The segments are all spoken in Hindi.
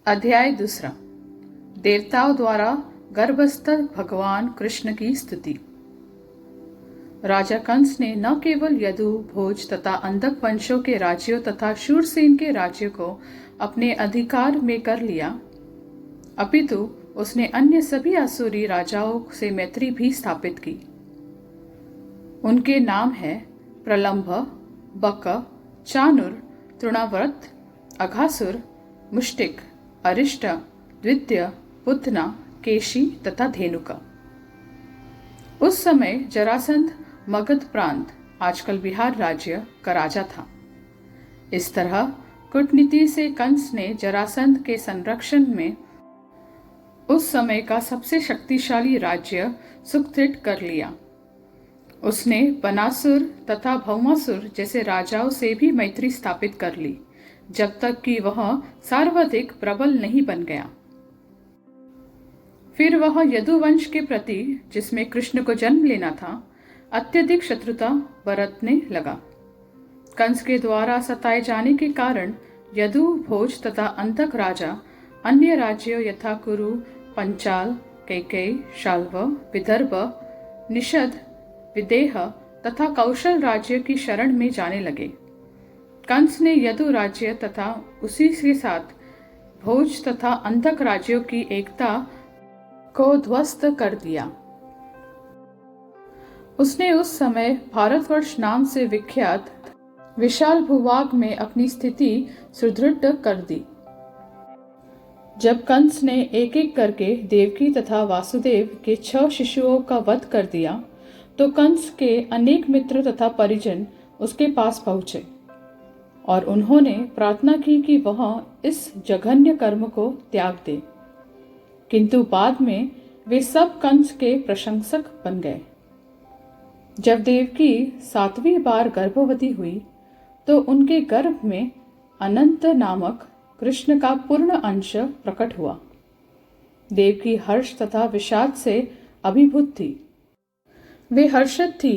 अध्याय दूसरा। देवताओं द्वारा गर्भस्थ भगवान कृष्ण की स्तुति। राजा कंस ने न केवल यदु, भोज तथा अंधक वंशों के राज्यों तथा शूरसेन के राज्यों को अपने अधिकार में कर लिया, अपितु उसने अन्य सभी आसुरी राजाओं से मैत्री भी स्थापित की। उनके नाम है प्रलंभ, बक, चाणुर, तृणावर्त, अघासुर, मुष्टिक, अरिष्ट, द्वितीय, पुतना, केशी तथा धेनुका। उस समय जरासंध मगध प्रांत, आजकल बिहार राज्य का राजा था। इस तरह कूटनीति से कंस ने जरासंध के संरक्षण में उस समय का सबसे शक्तिशाली राज्य सुस्थिर कर लिया। उसने बनासुर तथा भौमासुर जैसे राजाओं से भी मैत्री स्थापित कर ली, जब तक कि वह सर्वाधिक प्रबल नहीं बन गया। फिर वह यदुवंश के प्रति, जिसमें कृष्ण को जन्म लेना था, अत्यधिक शत्रुता बरतने लगा। कंस के द्वारा सताए जाने के कारण यदु, भोज तथा अंधक राजा अन्य राज्यों यथा कुरु, पंचाल, कैकेयी, शाल्व, विदर्भ, निषद, विदेह तथा कौशल राज्य की शरण में जाने लगे। कंस ने यदु राज्य तथा उसी के साथ भोज तथा अंधक राज्यों की एकता को ध्वस्त कर दिया। उसने उस समय भारतवर्ष नाम से विख्यात विशाल भूभाग में अपनी स्थिति सुदृढ़ कर दी। जब कंस ने एक एक करके देवकी तथा वासुदेव के 6 शिशुओं का वध कर दिया, तो कंस के अनेक मित्र तथा परिजन उसके पास पहुंचे और उन्होंने प्रार्थना की कि वह इस जघन्य कर्म को त्याग दे। किंतु बाद में वे सब कंस के प्रशंसक बन गए। जब देवकी 7वीं बार गर्भवती हुई, तो उनके गर्भ में अनंत नामक कृष्ण का पूर्ण अंश प्रकट हुआ। देवकी हर्ष तथा विषाद से अभिभूत थी। वे हर्षित थी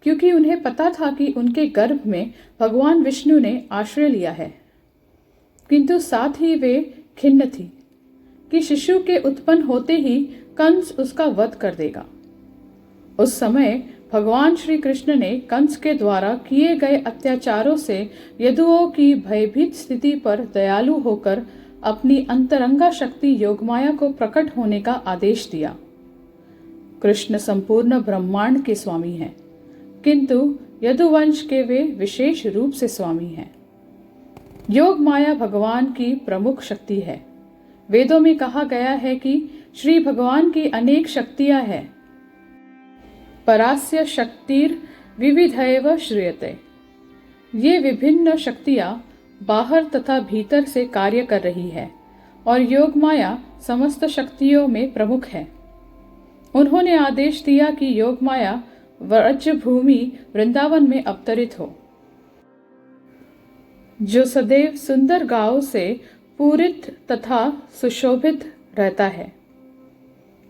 क्योंकि उन्हें पता था कि उनके गर्भ में भगवान विष्णु ने आश्रय लिया है, किंतु साथ ही वे खिन्न थी कि शिशु के उत्पन्न होते ही कंस उसका वध कर देगा। उस समय भगवान श्री कृष्ण ने कंस के द्वारा किए गए अत्याचारों से यदुओं की भयभीत स्थिति पर दयालु होकर अपनी अंतरंगा शक्ति योगमाया को प्रकट होने का आदेश दिया। कृष्ण संपूर्ण ब्रह्मांड के स्वामी हैं, किंतु यदुवंश के वे विशेष रूप से स्वामी हैं। योग माया भगवान की प्रमुख शक्ति है। वेदों में कहा गया है कि श्री भगवान की अनेक शक्तियां हैं। परास्य शक्तिर विविधैव श्रूयते। ये विभिन्न शक्तियां बाहर तथा भीतर से कार्य कर रही है और योग माया समस्त शक्तियों में प्रमुख है। उन्होंने आदेश दिया कि योग माया व्रज भूमि वृंदावन में अवतरित हो, जो सदैव सुंदर गांवों से पूरित तथा सुशोभित रहता है।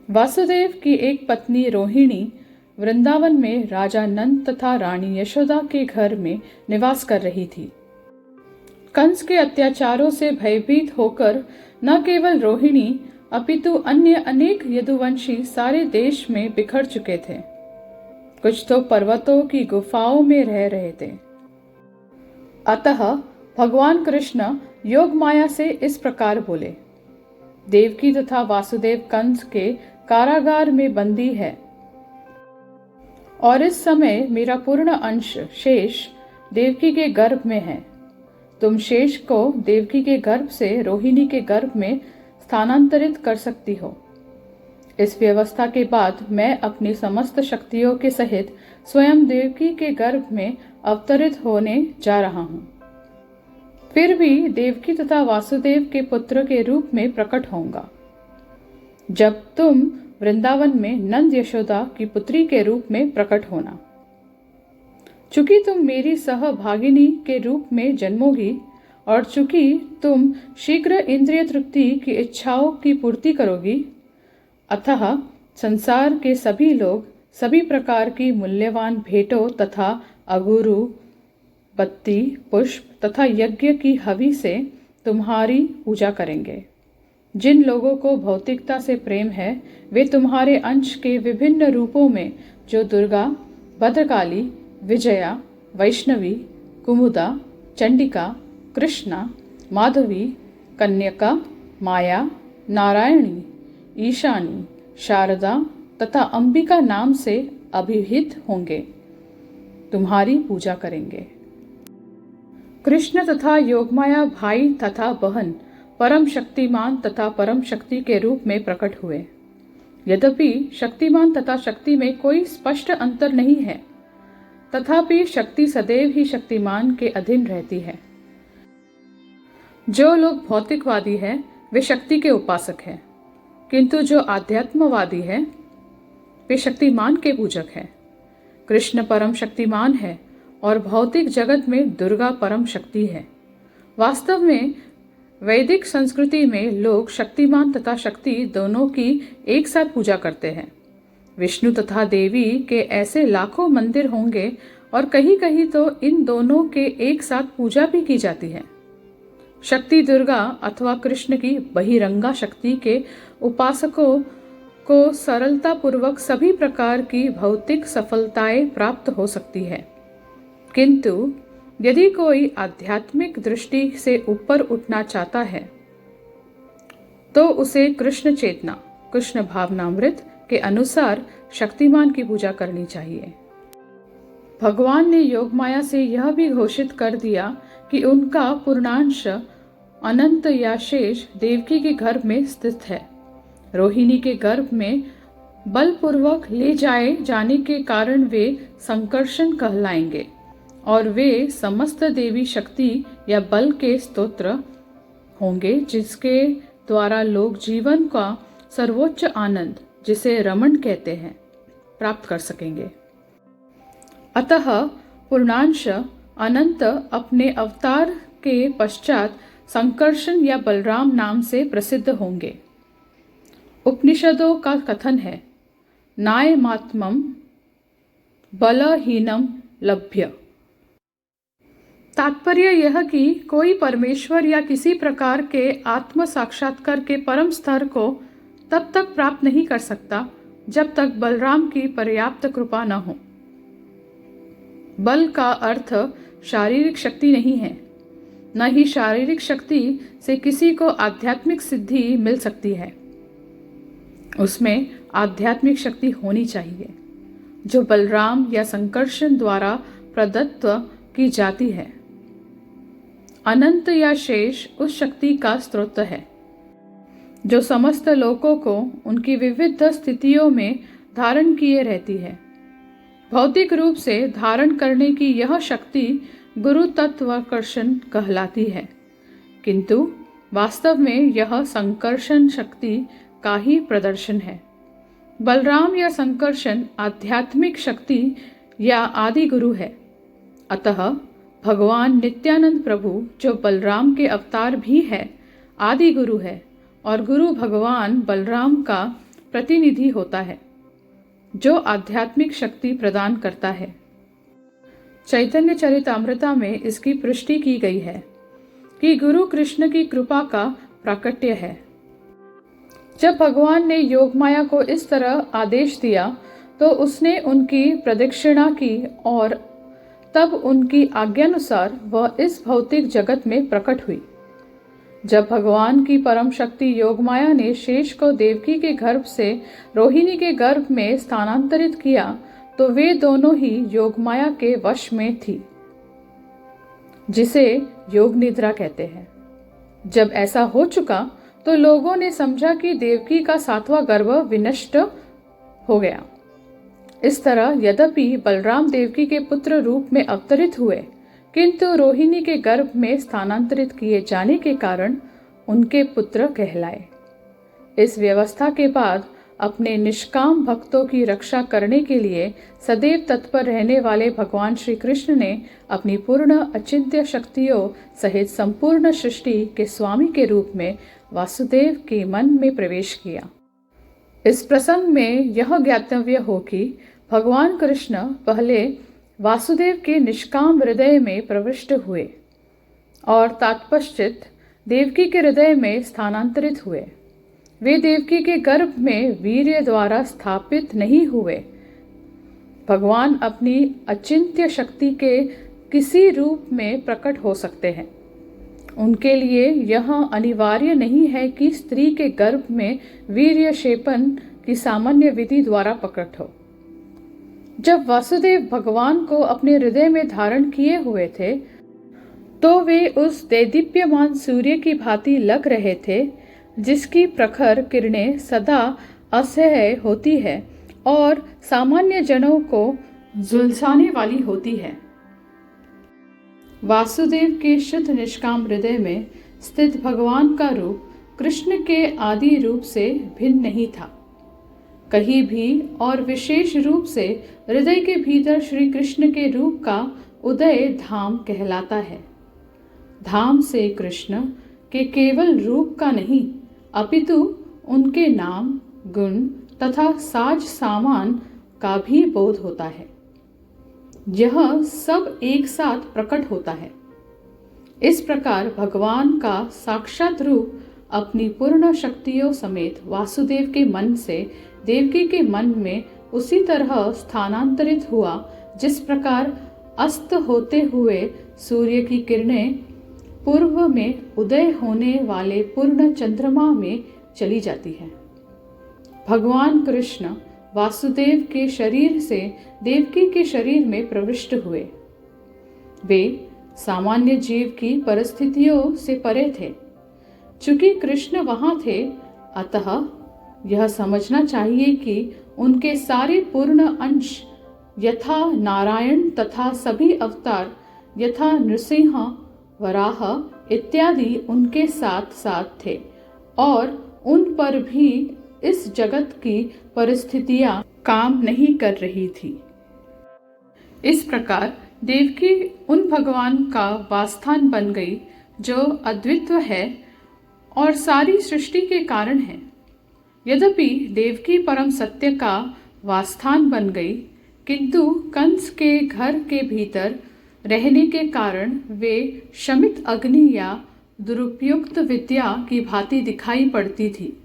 वासुदेव की एक पत्नी रोहिणी वृंदावन में राजा नंद तथा रानी यशोदा के घर में निवास कर रही थी। कंस के अत्याचारों से भयभीत होकर न केवल रोहिणी अपितु अन्य अनेक यदुवंशी सारे देश में बिखर चुके थे। कुछ तो पर्वतों की गुफाओं में रह रहे थे। अतः भगवान कृष्ण योग माया से इस प्रकार बोले, देवकी तथा वासुदेव कंस के कारागार में बंदी है और इस समय मेरा पूर्ण अंश शेष देवकी के गर्भ में है। तुम शेष को देवकी के गर्भ से रोहिणी के गर्भ में स्थानांतरित कर सकती हो। इस व्यवस्था के बाद मैं अपनी समस्त शक्तियों के सहित स्वयं देवकी के गर्भ में अवतरित होने जा रहा हूँ। फिर भी देवकी तथा वासुदेव के पुत्र के रूप में प्रकट होऊंगा। जब तुम वृंदावन में नंद यशोदा की पुत्री के रूप में प्रकट होना। चूंकि तुम मेरी सहभागिनी के रूप में जन्मोगी और चूंकि तुम शीघ्र इंद्रिय तृप्ति की इच्छाओं की पूर्ति करोगी, अतः संसार के सभी लोग सभी प्रकार की मूल्यवान भेंटों तथा अगुरु, बत्ती, पुष्प तथा यज्ञ की हवि से तुम्हारी पूजा करेंगे। जिन लोगों को भौतिकता से प्रेम है वे तुम्हारे अंश के विभिन्न रूपों में, जो दुर्गा, भद्रकाली, विजया, वैष्णवी, कुमुदा, चंडिका, कृष्णा, माधवी, कन्यका, माया, नारायणी, ईशानी, शारदा तथा अंबिका नाम से अभिहित होंगे, तुम्हारी पूजा करेंगे। कृष्ण तथा योगमाया भाई तथा बहन, परम शक्तिमान तथा परम शक्ति के रूप में प्रकट हुए। यद्यपि शक्तिमान तथा शक्ति में कोई स्पष्ट अंतर नहीं है, तथापि शक्ति सदैव ही शक्तिमान के अधीन रहती है। जो लोग भौतिकवादी हैं वे शक्ति के उपासक हैं, किंतु जो आध्यात्मवादी हैं वे शक्तिमान के पूजक हैं। कृष्ण परम शक्तिमान है और भौतिक जगत में दुर्गा परम शक्ति है। वास्तव में वैदिक संस्कृति में लोग शक्तिमान तथा शक्ति दोनों की एक साथ पूजा करते हैं। विष्णु तथा देवी के ऐसे लाखों मंदिर होंगे और कहीं कहीं तो इन दोनों के एक साथ पूजा भी की जाती है। शक्ति दुर्गा अथवा कृष्ण की बहिरंगा शक्ति के उपासकों को सरलता पूर्वक सभी प्रकार की भौतिक सफलताएं प्राप्त हो सकती है, किंतु यदि कोई आध्यात्मिक दृष्टि से ऊपर उठना चाहता है तो उसे कृष्ण चेतना, कृष्ण भावनामृत के अनुसार शक्तिमान की पूजा करनी चाहिए। भगवान ने योगमाया से यह भी घोषित कर दिया कि उनका पूर्णांश अनंत या शेष देवकी के गर्भ में स्थित है। रोहिणी के गर्भ में बलपूर्वक ले जाए जाने के कारण वे संकर्षण कहलाएंगे और वे समस्त देवी शक्ति या बल के स्तोत्र होंगे, जिसके द्वारा लोग जीवन का सर्वोच्च आनंद, जिसे रमण कहते हैं, प्राप्त कर सकेंगे। अतः पूर्णांश अनंत अपने अवतार के पश्चात संकर्षण या बलराम नाम से प्रसिद्ध होंगे। उपनिषदों का कथन है, नायमात्मम बलहीनम लभ्य। तात्पर्य यह कि कोई परमेश्वर या किसी प्रकार के आत्म साक्षात्कार के परम स्तर को तब तक प्राप्त नहीं कर सकता जब तक बलराम की पर्याप्त कृपा न हो। बल का अर्थ शारीरिक शक्ति नहीं है, न ही शारीरिक शक्ति से किसी को आध्यात्मिक सिद्धि मिल सकती है। उसमें आध्यात्मिक शक्ति होनी चाहिए जो बलराम या संकर्षण द्वारा प्रदत्त की जाती है। अनंत या शेष उस शक्ति का स्रोत है जो समस्त लोकों को उनकी विविध स्थितियों में धारण किए रहती है। भौतिक रूप से धारण करने की यह शक्ति गुरु तत्वाकर्षण कहलाती है, किंतु वास्तव में यह संकर्षण शक्ति का ही प्रदर्शन है। बलराम या संकर्षण आध्यात्मिक शक्ति या आदि गुरु है। अतः भगवान नित्यानंद प्रभु, जो बलराम के अवतार भी है, आदि गुरु है और गुरु भगवान बलराम का प्रतिनिधि होता है, जो आध्यात्मिक शक्ति प्रदान करता है। चैतन्य चरितामृता में इसकी पुष्टि की गई है कि गुरु कृष्ण की कृपा का प्राकट्य है। जब भगवान ने योगमाया को इस तरह आदेश दिया तो उसने उनकी प्रदक्षिणा की और तब उनकी आज्ञानुसार वह इस भौतिक जगत में प्रकट हुई। जब भगवान की परम शक्ति योगमाया ने शेष को देवकी के गर्भ से रोहिणी के गर्भ में स्थानांतरित किया तो वे दोनों ही योगमाया के वश में थी, जिसे योग निद्रा कहते हैं। जब ऐसा हो चुका तो लोगों ने समझा कि देवकी का 7वां गर्भ विनष्ट हो गया। इस तरह यद्यपि बलराम देवकी के पुत्र रूप में अवतरित हुए, किंतु रोहिणी के गर्भ में स्थानांतरित किए जाने के कारण उनके पुत्र कहलाए। इस व्यवस्था के बाद अपने निष्काम भक्तों की रक्षा करने के लिए सदैव तत्पर रहने वाले भगवान श्री कृष्ण ने अपनी पूर्ण अचिंत्य शक्तियों सहित संपूर्ण सृष्टि के स्वामी के रूप में वासुदेव के मन में प्रवेश किया। इस प्रसंग में यह ज्ञातव्य हो कि भगवान कृष्ण पहले वासुदेव के निष्काम हृदय में प्रविष्ट हुए और तत्पश्चात देवकी के हृदय में स्थानांतरित हुए। वे देवकी के गर्भ में वीर्य द्वारा स्थापित नहीं हुए। भगवान अपनी अचिंत्य शक्ति के किसी रूप में प्रकट हो सकते हैं। उनके लिए यह अनिवार्य नहीं है कि स्त्री के गर्भ में वीर्य क्षेपण की सामान्य विधि द्वारा प्रकट हो। जब वासुदेव भगवान को अपने हृदय में धारण किए हुए थे तो वे उस देदीप्यमान सूर्य की भांति लग रहे थे, जिसकी प्रखर किरणें सदा असह्य होती है और सामान्य जनों को झुलसाने वाली होती है। वासुदेव के शुद्ध निष्काम हृदय में स्थित भगवान का रूप कृष्ण के आदि रूप से भिन्न नहीं था। कहीं भी और विशेष रूप से हृदय के भीतर श्री कृष्ण के रूप का उदय धाम कहलाता है। धाम से कृष्ण के केवल रूप का नहीं अपितु उनके नाम, गुण तथा साज सामान का भी बोध होता है। यह सब एक साथ प्रकट होता है। इस प्रकार भगवान का साक्षात रूप अपनी पूर्ण शक्तियों समेत वासुदेव के मन से देवकी के मन में उसी तरह स्थानांतरित हुआ जिस प्रकार अस्त होते हुए सूर्य की किरणें पूर्व में उदय होने वाले पूर्ण चंद्रमा में चली जाती है। भगवान कृष्ण वासुदेव के शरीर से देवकी के शरीर में प्रविष्ट हुए। वे सामान्य जीव की परिस्थितियों से परे थे। चूंकि कृष्ण वहां थे, अतः यह समझना चाहिए कि उनके सारे पूर्ण अंश यथा नारायण तथा सभी अवतार यथा नृसिंह, वराह इत्यादि उनके साथ साथ थे और उन पर भी इस जगत की परिस्थितियां काम नहीं कर रही थी। इस प्रकार देवकी उन भगवान का वासस्थान बन गई जो अद्वितीय है और सारी सृष्टि के कारण है। यद्यपि देवकी परम सत्य का वासस्थान बन गई, किंतु कंस के घर के भीतर रहने के कारण वे शमित अग्नि या दुरुपयुक्त विद्या की भांति दिखाई पड़ती थी।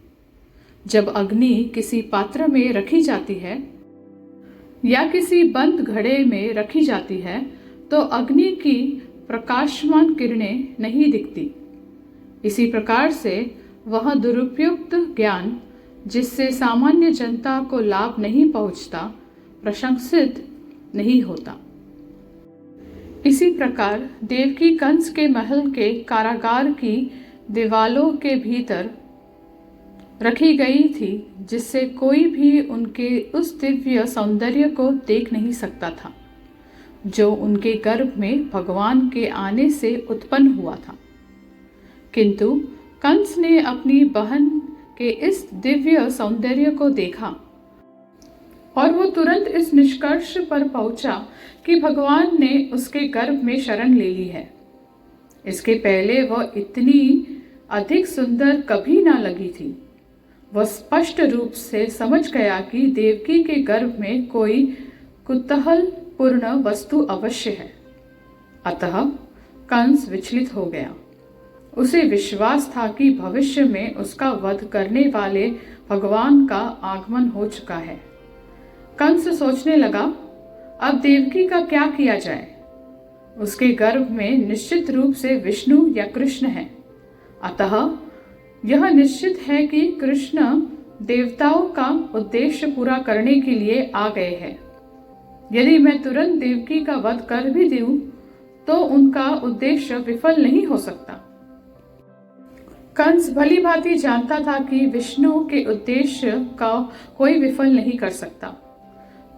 जब अग्नि किसी पात्र में रखी जाती है या किसी बंद घड़े में रखी जाती है तो अग्नि की प्रकाशमान किरणें नहीं दिखती। इसी प्रकार से वह दुरुपयुक्त ज्ञान जिससे सामान्य जनता को लाभ नहीं पहुंचता, प्रशंसित नहीं होता। इसी प्रकार देवकी कंस के महल के कारागार की दीवालों के भीतर रखी गई थी, जिससे कोई भी उनके उस दिव्य सौंदर्य को देख नहीं सकता था जो उनके गर्भ में भगवान के आने से उत्पन्न हुआ था। किंतु कंस ने अपनी बहन के इस दिव्य सौंदर्य को देखा और वो तुरंत इस निष्कर्ष पर पहुंचा कि भगवान ने उसके गर्भ में शरण ले ली है। इसके पहले वह इतनी अधिक सुंदर कभी ना लगी थी। वह स्पष्ट रूप से समझ गया कि देवकी के गर्भ में कोई कुतूहल पूर्ण वस्तु अवश्य है। अतः कंस विचलित हो गया। उसे विश्वास था कि भविष्य में उसका वध करने वाले भगवान का आगमन हो चुका है। कंस सोचने लगा, अब देवकी का क्या किया जाए। उसके गर्भ में निश्चित रूप से विष्णु या कृष्ण है। अतः यह निश्चित है कि कृष्ण देवताओं का उद्देश्य पूरा करने के लिए आ गए हैं। यदि मैं तुरंत देवकी का वध कर भी दूं, तो उनका उद्देश्य विफल नहीं हो सकता। कंस भली भांति जानता था कि विष्णु के उद्देश्य का कोई विफल नहीं कर सकता।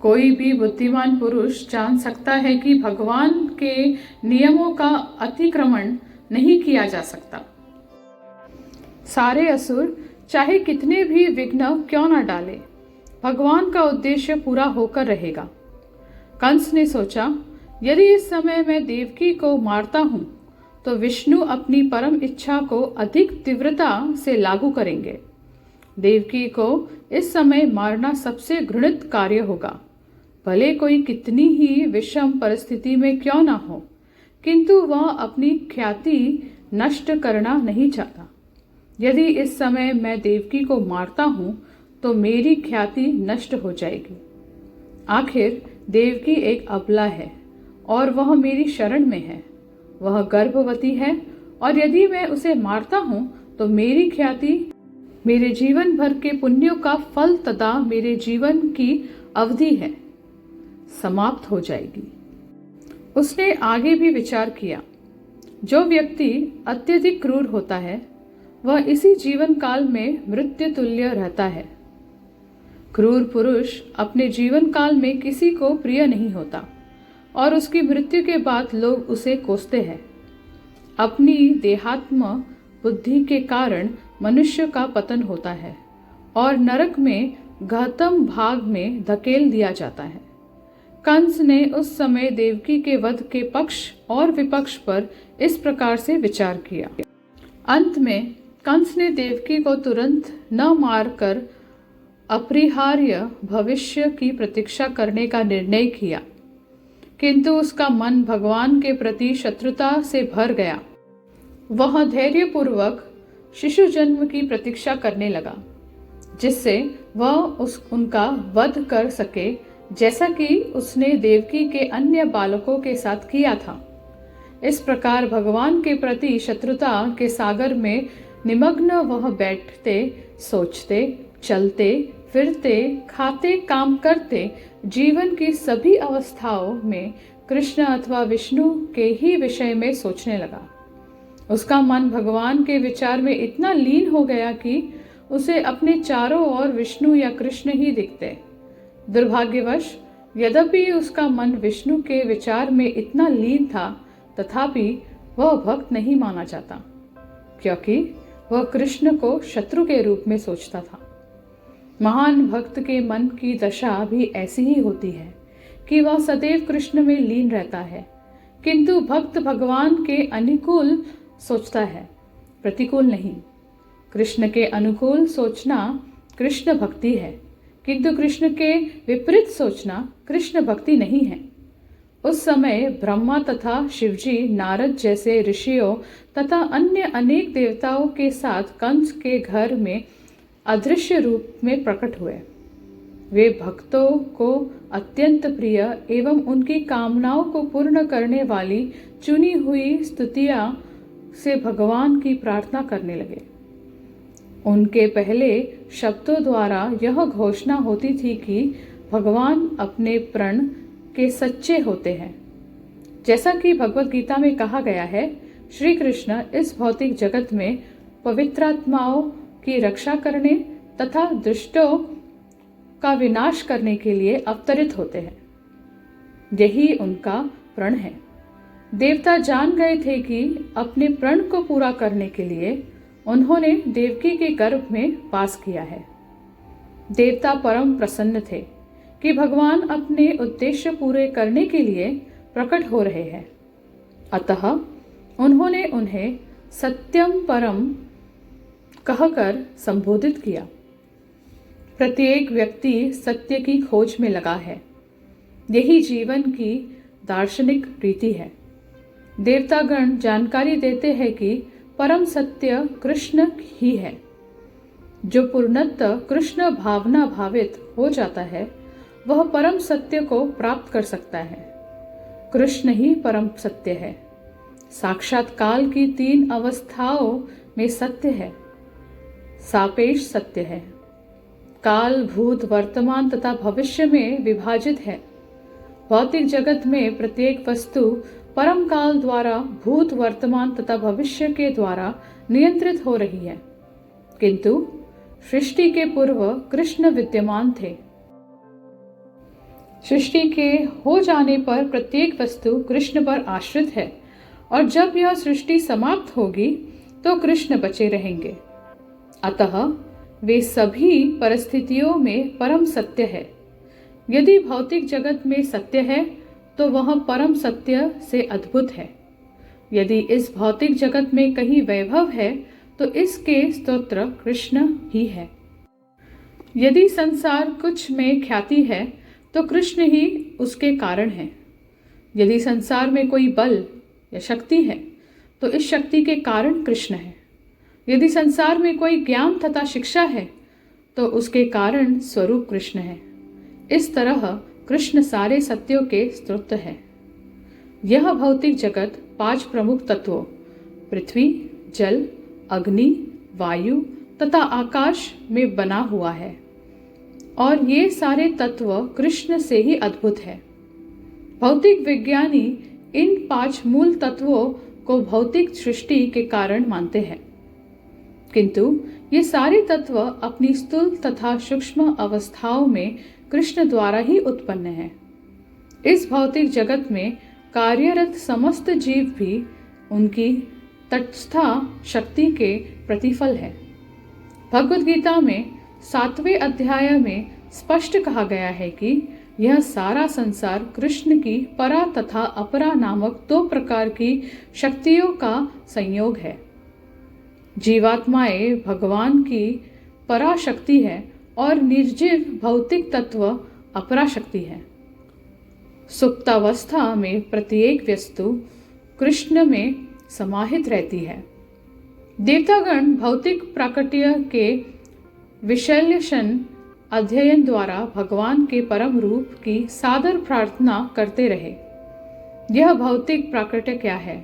कोई भी बुद्धिमान पुरुष जान सकता है कि भगवान के नियमों का अतिक्रमण नहीं किया जा सकता। सारे असुर चाहे कितने भी विघ्न क्यों न डाले, भगवान का उद्देश्य पूरा होकर रहेगा। कंस ने सोचा, यदि इस समय मैं देवकी को मारता हूं तो विष्णु अपनी परम इच्छा को अधिक तीव्रता से लागू करेंगे। देवकी को इस समय मारना सबसे घृणित कार्य होगा। भले कोई कितनी ही विषम परिस्थिति में क्यों ना हो, किंतु वह अपनी ख्याति नष्ट करना नहीं चाहता। यदि इस समय मैं देवकी को मारता हूँ तो मेरी ख्याति नष्ट हो जाएगी। आखिर देवकी एक अबला है और वह मेरी शरण में है। वह गर्भवती है और यदि मैं उसे मारता हूँ तो मेरी ख्याति, मेरे जीवन भर के पुण्यों का फल तथा मेरे जीवन की अवधि है, समाप्त हो जाएगी। उसने आगे भी विचार किया, जो व्यक्ति अत्यधिक क्रूर होता है वह इसी जीवन काल में मृत्यु तुल्य रहता है। क्रूर पुरुष अपने जीवन काल में किसी को प्रिय नहीं होता और उसकी मृत्यु के बाद लोग उसे कोसते हैं। अपनी देहात्म बुद्धि के कारण मनुष्य का पतन होता है और नरक में गहतम भाग में धकेल दिया जाता है। कंस ने उस समय देवकी के वध के पक्ष और विपक्ष पर इस प्रकार से विचार किया। अंत में कंस ने देवकी को तुरंत न मारकर अपरिहार्य भविष्य की प्रतीक्षा करने का निर्णय किया, किंतु उसका मन भगवान के प्रति शत्रुता से भर गया। वह धैर्यपूर्वक शिशु जन्म की प्रतीक्षा करने लगा, जिससे वह उनका वध कर सके, जैसा कि उसने देवकी के अन्य बालकों के साथ किया था। इस प्रकार भगवान के प्रति शत्रुता के सागर में निमग्न वह बैठते, सोचते, चलते, फिरते, खाते, काम करते, जीवन की सभी अवस्थाओं में कृष्ण अथवा विष्णु के ही विषय में सोचने लगा। उसका मन भगवान के विचार में इतना लीन हो गया कि उसे अपने चारों ओर विष्णु या कृष्ण ही दिखते। दुर्भाग्यवश यद्यपि उसका मन विष्णु के विचार में इतना लीन था, तथापि वह भक्त नहीं माना जाता, क्योंकि वह कृष्ण को शत्रु के रूप में सोचता था। महान भक्त के मन की दशा भी ऐसी ही होती है कि वह सदैव कृष्ण में लीन रहता है, किंतु भक्त भगवान के अनुकूल सोचता है, प्रतिकूल नहीं। कृष्ण के अनुकूल सोचना कृष्ण भक्ति है, किंतु कृष्ण के विपरीत सोचना कृष्ण भक्ति नहीं है। उस समय ब्रह्मा तथा शिवजी, नारद जैसे ऋषियों तथा अन्य अनेक देवताओं के साथ कंस के घर में अदृश्य रूप में प्रकट हुए। वे भक्तों को अत्यंत प्रिय एवं उनकी कामनाओं को पूर्ण करने वाली चुनी हुई स्तुतियां से भगवान की प्रार्थना करने लगे। उनके पहले शब्दों द्वारा यह घोषणा होती थी कि भगवान अपने प्रण के सच्चे होते हैं। जैसा कि भगवत गीता में कहा गया है, श्री कृष्ण इस भौतिक जगत में पवित्रात्माओं की रक्षा करने तथा दुष्टों का विनाश करने के लिए अवतरित होते हैं। यही उनका प्रण है। देवता जान गए थे कि अपने प्रण को पूरा करने के लिए उन्होंने देवकी के गर्भ में वास किया है। देवता परम प्रसन्न थे कि भगवान अपने उद्देश्य पूरे करने के लिए प्रकट हो रहे हैं। अतः उन्होंने उन्हें सत्यम परम कहकर संबोधित किया। प्रत्येक व्यक्ति सत्य की खोज में लगा है। यही जीवन की दार्शनिक रीति है। देवतागण जानकारी देते हैं कि परम सत्य कृष्ण ही है। जो पूर्णतः कृष्ण भावना भावित हो जाता है, वह परम सत्य को प्राप्त कर सकता है। कृष्ण ही परम सत्य है। साक्षात काल की 3 अवस्थाओं में सत्य है। सापेक्ष सत्य है। काल, भूत, वर्तमान तथा भविष्य में विभाजित है। भौतिक जगत में प्रत्येक वस्तु परम काल द्वारा भूत, वर्तमान तथा भविष्य के द्वारा नियंत्रित हो रही है, किंतु सृष्टि के पूर्व कृष्ण विद्यमान थे। सृष्टि के हो जाने पर प्रत्येक वस्तु कृष्ण पर आश्रित है और जब यह सृष्टि समाप्त होगी तो कृष्ण बचे रहेंगे। अतः वे सभी परिस्थितियों में परम सत्य है। यदि भौतिक जगत में सत्य है तो वह परम सत्य से अद्भुत है। यदि इस भौतिक जगत में कहीं वैभव है तो इसके स्तोत्र कृष्ण ही है। यदि संसार कुछ में ख्याति है तो कृष्ण ही उसके कारण है। यदि संसार में कोई बल या शक्ति है तो इस शक्ति के कारण कृष्ण है। यदि संसार में कोई ज्ञान तथा शिक्षा है तो उसके कारण स्वरूप कृष्ण है। इस तरह कृष्ण सारे सत्यों के स्रोत है। यह भौतिक जगत 5 प्रमुख तत्वों पृथ्वी, जल, अग्नि, वायु तथा आकाश में बना हुआ है और ये सारे तत्व कृष्ण से ही अद्भुत है। भौतिक विज्ञानी इन 5 मूल तत्वों को भौतिक सृष्टि के कारण मानते हैं, किंतु ये सारे तत्व अपनी स्थूल तथा सूक्ष्म अवस्थाओं में कृष्ण द्वारा ही उत्पन्न हैं। इस भौतिक जगत में कार्यरत समस्त जीव भी उनकी तटस्था शक्ति के प्रतिफल है। भगवद गीता में 7वें अध्याय में स्पष्ट कहा गया है कि यह सारा संसार कृष्ण की परा तथा अपरा नामक 2 प्रकार की शक्तियों का संयोग है। जीवात्माएं भगवान की पराशक्ति है और निर्जीव भौतिक तत्व अपराशक्ति है। सुप्तावस्था में प्रत्येक वस्तु कृष्ण में समाहित रहती है। देवतागण भौतिक प्राकट्य के विश्लेषण अध्ययन द्वारा भगवान के परम रूप की सादर प्रार्थना करते रहे। यह भौतिक प्राकट्य क्या है?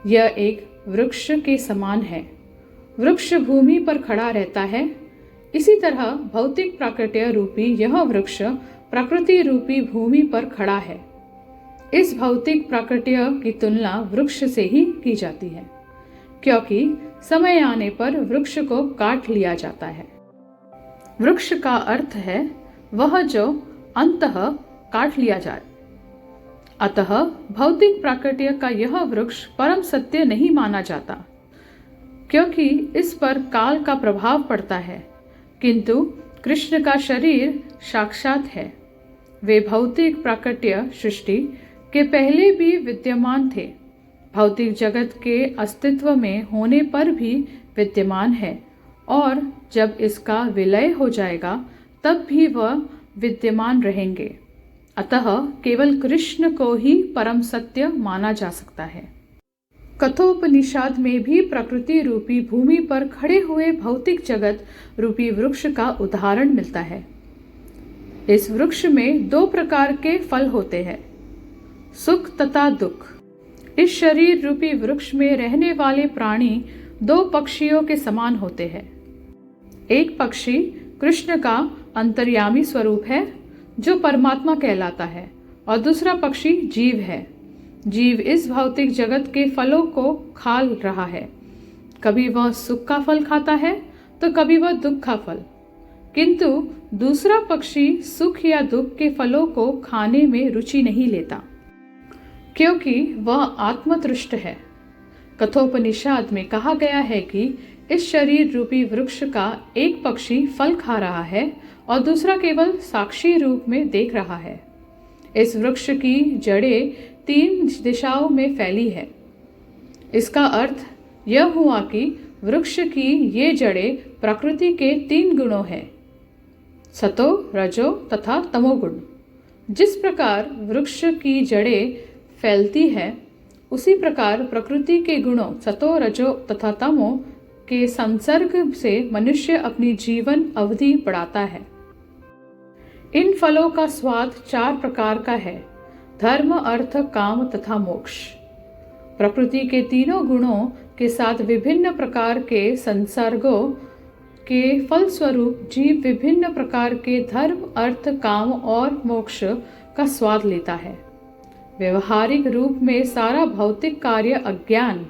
यह एक वृक्ष के समान है। वृक्ष भूमि पर खड़ा रहता है। इसी तरह भौतिक प्राकट्य रूपी यह वृक्ष प्रकृति रूपी भूमि पर खड़ा है। इस भौतिक प्राकट्य की तुलना वृक्ष से ही की जाती है, क्योंकि समय आने पर वृक्ष को काट लिया जाता है। वृक्ष का अर्थ है वह जो अंततः काट लिया जाए। अतः भौतिक प्राकट्य का यह वृक्ष परम सत्य नहीं माना जाता, क्योंकि इस पर काल का प्रभाव पड़ता है, किंतु कृष्ण का शरीर साक्षात है। वे भौतिक प्राकट्य सृष्टि के पहले भी विद्यमान थे, भौतिक जगत के अस्तित्व में होने पर भी विद्यमान है, और जब इसका विलय हो जाएगा तब भी वह विद्यमान रहेंगे। अतः केवल कृष्ण को ही परम सत्य माना जा सकता है। कठोपनिषद में भी प्रकृति रूपी भूमि पर खड़े हुए भौतिक जगत रूपी वृक्ष का उदाहरण मिलता है। इस वृक्ष में 2 प्रकार के फल होते हैं, सुख तथा दुख। इस शरीर रूपी वृक्ष में रहने वाले प्राणी 2 पक्षियों के समान होते हैं। एक पक्षी कृष्ण का अंतर्यामी स्वरूप है जो परमात्मा कहलाता है, और दूसरा पक्षी जीव है। जीव इस भौतिक जगत के फलों को खा रहा है। कभी वह सुख का फल खाता है तो कभी वह दुख का फल, किंतु दूसरा पक्षी सुख या दुख के फलों को खाने में रुचि नहीं लेता, क्योंकि वह आत्मतुष्ट है। कठोपनिषद में कहा गया है कि इस शरीर रूपी वृक्ष का एक पक्षी फल खा रहा है और दूसरा केवल साक्षी रूप में देख रहा है। इस वृक्ष की जड़ें 3 दिशाओं में फैली है। इसका अर्थ यह हुआ कि वृक्ष की ये जड़ें प्रकृति के 3 गुणों हैं, सतो, रजो तथा तमोगुण। जिस प्रकार वृक्ष की जड़ें फैलती है, उसी प्रकार प्रकृति के गुणों सतो, रजो तथा तमो के संसर्ग से मनुष्य अपनी जीवन अवधि बढ़ाता है। इन फलों का स्वाद 4 प्रकार का है, धर्म, अर्थ, काम तथा मोक्ष। प्रकृति के तीनों गुणों के साथ विभिन्न प्रकार के संसर्गों के फलस्वरूप जीव विभिन्न प्रकार के धर्म, अर्थ, काम और मोक्ष का स्वाद लेता है। व्यवहारिक रूप में सारा भौतिक कार्य अज्ञान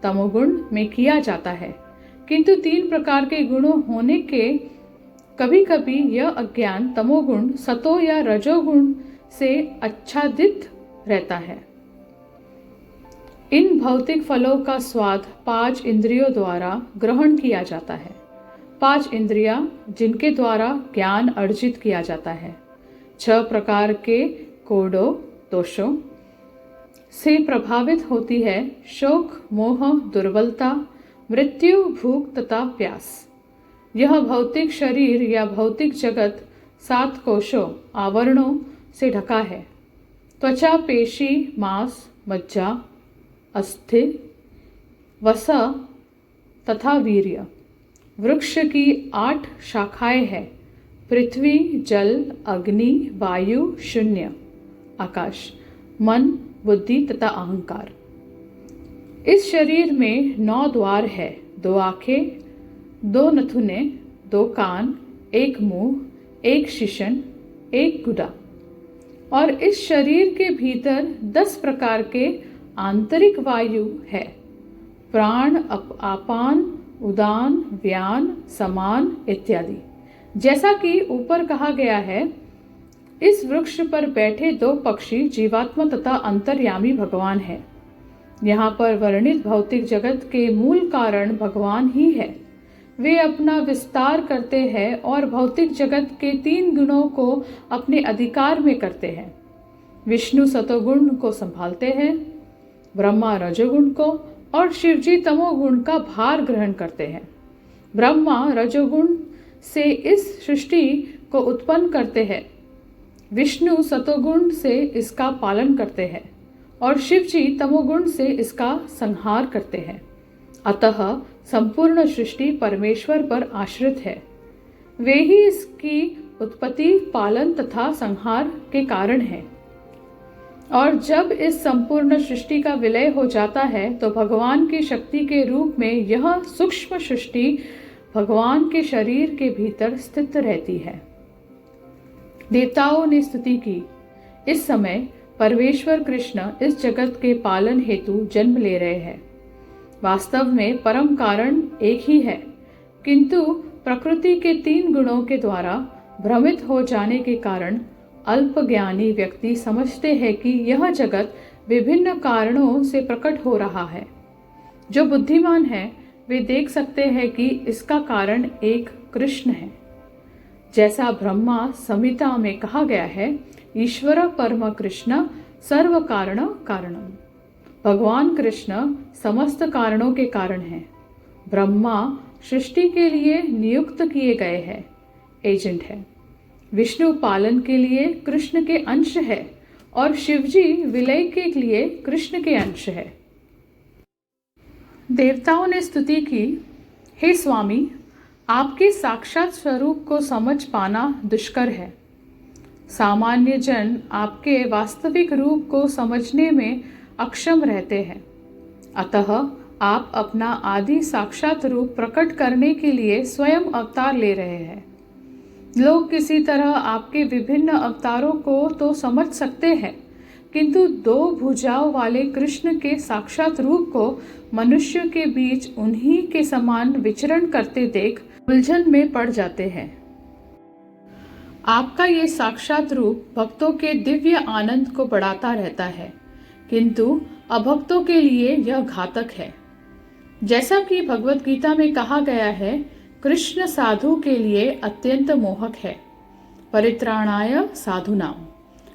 तमोगुण में किया जाता है, किंतु 3 प्रकार के गुणों होने के कभी कभी यह अज्ञान तमोगुण सतो या रजोगुण से आच्छादित रहता है। इन भौतिक फलों का स्वाद 5 इंद्रियों द्वारा ग्रहण किया जाता है। 5 इंद्रियां जिनके द्वारा ज्ञान अर्जित किया जाता है। 6 प्रकार के कोडों दोषों से प्रभावित होती है, शोक, मोह, दुर्बलता, मृत्यु, भूख तथा प्यास। यह भौतिक शरीर या भौतिक जगत 7 कोशों आवरणों से ढका है। त्वचा, पेशी, मांस, मज्जा, अस्थि, वसा तथा वीर्य। वृक्ष की 8 शाखाएं हैं, पृथ्वी, जल, अग्नि, वायु, शून्य, आकाश, मन, बुद्धि तथा अहंकार। इस शरीर में 9 द्वार है, 2 आंखें, 2 नथुने, 2 कान, 1 मुंह, 1 शीशन, 1 गुदा। और इस शरीर के भीतर 10 प्रकार के आंतरिक वायु है, प्राण, आपान, उदान, व्यान, समान इत्यादि। जैसा कि ऊपर कहा गया है, इस वृक्ष पर बैठे 2 पक्षी जीवात्मा तथा अंतर्यामी भगवान है। यहाँ पर वर्णित भौतिक जगत के मूल कारण भगवान ही है। वे अपना विस्तार करते हैं और भौतिक जगत के 3 गुणों को अपने अधिकार में करते हैं। विष्णु सतोगुण को संभालते हैं, ब्रह्मा रजोगुण को और शिवजी तमोगुण का भार ग्रहण करते हैं। ब्रह्मा रजोगुण से इस सृष्टि को उत्पन्न करते हैं, विष्णु सतोगुण से इसका पालन करते हैं और शिवजी तमोगुण से इसका संहार करते हैं। अतः संपूर्ण सृष्टि परमेश्वर पर आश्रित है। वे ही इसकी उत्पत्ति, पालन तथा संहार के कारण हैं। और जब इस संपूर्ण सृष्टि का विलय हो जाता है तो भगवान की शक्ति के रूप में यह सूक्ष्म सृष्टि भगवान के शरीर के भीतर स्थित रहती है। देवताओं ने स्तुति की। इस समय परमेश्वर कृष्ण इस जगत के पालन हेतु जन्म ले रहे हैं। वास्तव में परम कारण एक ही है, किंतु प्रकृति के 3 गुणों के द्वारा भ्रमित हो जाने के कारण अल्पज्ञानी व्यक्ति समझते हैं कि यह जगत विभिन्न कारणों से प्रकट हो रहा है। जो बुद्धिमान हैं वे देख सकते हैं कि इसका कारण एक कृष्ण है। जैसा ब्रह्मा संहिता में कहा गया है, ईश्वर परम कृष्ण सर्व कारण कारणम। भगवान कृष्ण समस्त कारणों के कारण हैं। ब्रह्मा सृष्टि के लिए नियुक्त किए गए हैं, एजेंट है। विष्णु पालन के लिए कृष्ण के अंश है और शिवजी विलय के लिए कृष्ण के अंश है। देवताओं ने स्तुति की, हे स्वामी, आपके साक्षात स्वरूप को समझ पाना दुष्कर है। सामान्य जन आपके वास्तविक रूप को समझने में अक्षम रहते हैं। अतः आप अपना आदि साक्षात रूप प्रकट करने के लिए स्वयं अवतार ले रहे हैं। लोग किसी तरह आपके विभिन्न अवतारों को तो समझ सकते हैं, किंतु 2 भुजाओं वाले कृष्ण के साक्षात रूप को मनुष्य के बीच उन्हीं के समान विचरण करते देख उलझन में पड़ जाते हैं। आपका ये साक्षात रूप भक्तों के दिव्य आनंद को बढ़ाता रहता है, किंतु अभक्तों के लिए यह घातक है। जैसा कि भगवत गीता में कहा गया है, कृष्ण साधु के लिए अत्यंत मोहक है, परित्राणाय साधुनाम।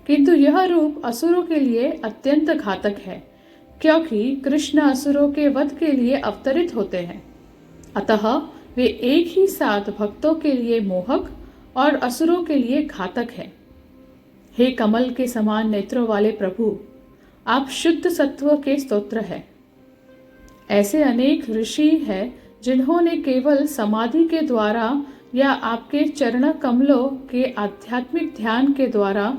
किंतु यह रूप असुरों के लिए अत्यंत घातक है, क्योंकि कृष्ण असुरों के वध के लिए अवतरित होते हैं। अतः वे एक ही साथ भक्तों के लिए मोहक और असुरों के लिए घातक है। हे कमल के समान नेत्रों वाले प्रभु, आप शुद्ध सत्व के स्तोत्र है। ऐसे अनेक ऋषि हैं जिन्होंने केवल समाधि के द्वारा या आपके चरण कमलों के आध्यात्मिक ध्यान के द्वारा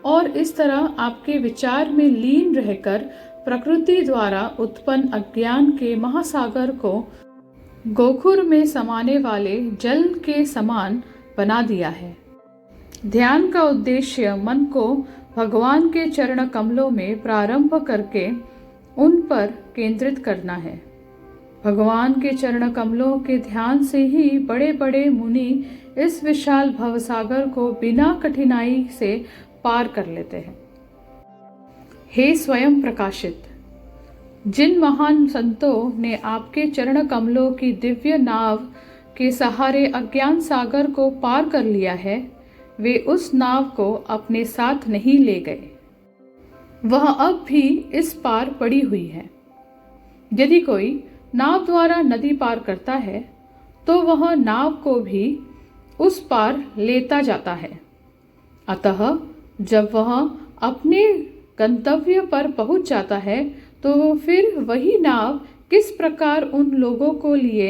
और इस तरह आपके विचार में लीन रहकर प्रकृति द्वारा उत्पन्न अज्ञान के महासागर को गोखुर में समाने वाले जल के समान बना दिया है। ध्यान का उद्देश्य मन को भगवान के चरण कमलों में प्रारंभ करके उन पर केंद्रित करना है। भगवान के चरण कमलों के ध्यान से ही बड़े बड़े मुनि इस विशाल भवसागर को बिना कठिनाई से पार कर लेते हैं। हे स्वयं प्रकाशित, जिन महान संतों ने आपके चरण कमलों की दिव्य नाव के सहारे अज्ञान सागर को पार कर लिया है, वे उस नाव को अपने साथ नहीं ले गए। वह अब भी इस पार पड़ी हुई है। यदि कोई नाव द्वारा नदी पार करता है तो वह नाव को भी उस पार लेता जाता है। अतः जब वह अपने गंतव्य पर पहुंच जाता है तो फिर वही नाव किस प्रकार उन लोगों को लिए